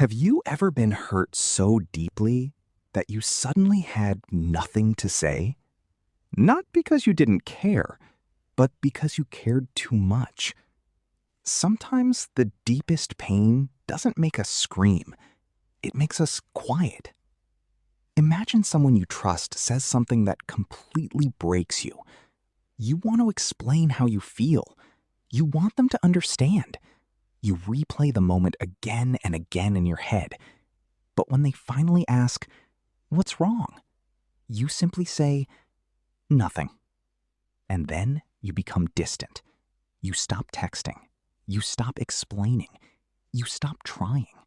Have you ever been hurt so deeply that you suddenly had nothing to say? Not because you didn't care, but because you cared too much. Sometimes the deepest pain doesn't make us scream, it makes us quiet. Imagine someone you trust says something that completely breaks you. You want to explain how you feel. You want them to understand. You replay the moment again and again in your head. But when they finally ask, "What's wrong?" you simply say, "Nothing." And then you become distant. You stop texting. You stop explaining. You stop trying.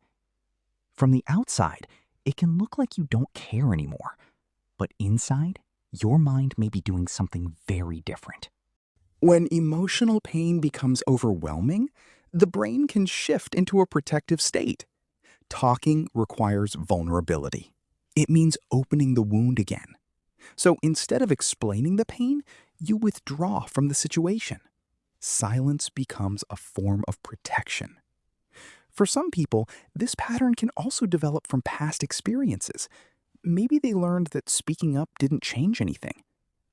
From the outside, it can look like you don't care anymore. But inside, your mind may be doing something very different. When emotional pain becomes overwhelming, the brain can shift into a protective state. Talking requires vulnerability. It means opening the wound again. So instead of explaining the pain, you withdraw from the situation. Silence becomes a form of protection. For some people, this pattern can also develop from past experiences. Maybe they learned that speaking up didn't change anything.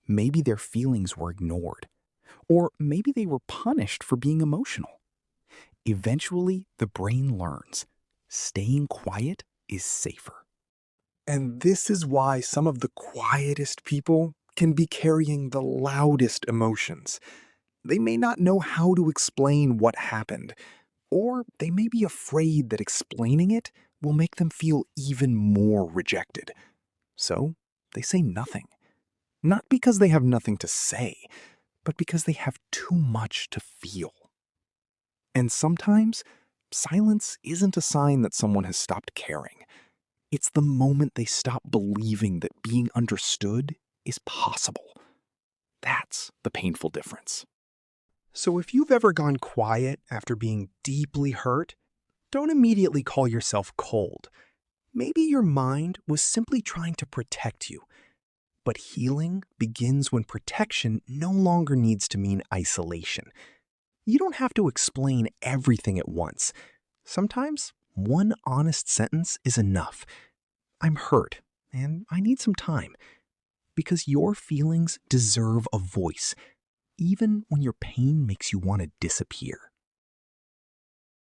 Maybe their feelings were ignored. Or maybe they were punished for being emotional. Eventually, the brain learns staying quiet is safer. And this is why some of the quietest people can be carrying the loudest emotions. They may not know how to explain what happened, or they may be afraid that explaining it will make them feel even more rejected. So they say nothing. Not because they have nothing to say, but because they have too much to feel. And sometimes, silence isn't a sign that someone has stopped caring. It's the moment they stop believing that being understood is possible. That's the painful difference. So if you've ever gone quiet after being deeply hurt, don't immediately call yourself cold. Maybe your mind was simply trying to protect you. But healing begins when protection no longer needs to mean isolation. You don't have to explain everything at once. Sometimes one honest sentence is enough. "I'm hurt, and I need some time." Because your feelings deserve a voice, even when your pain makes you want to disappear.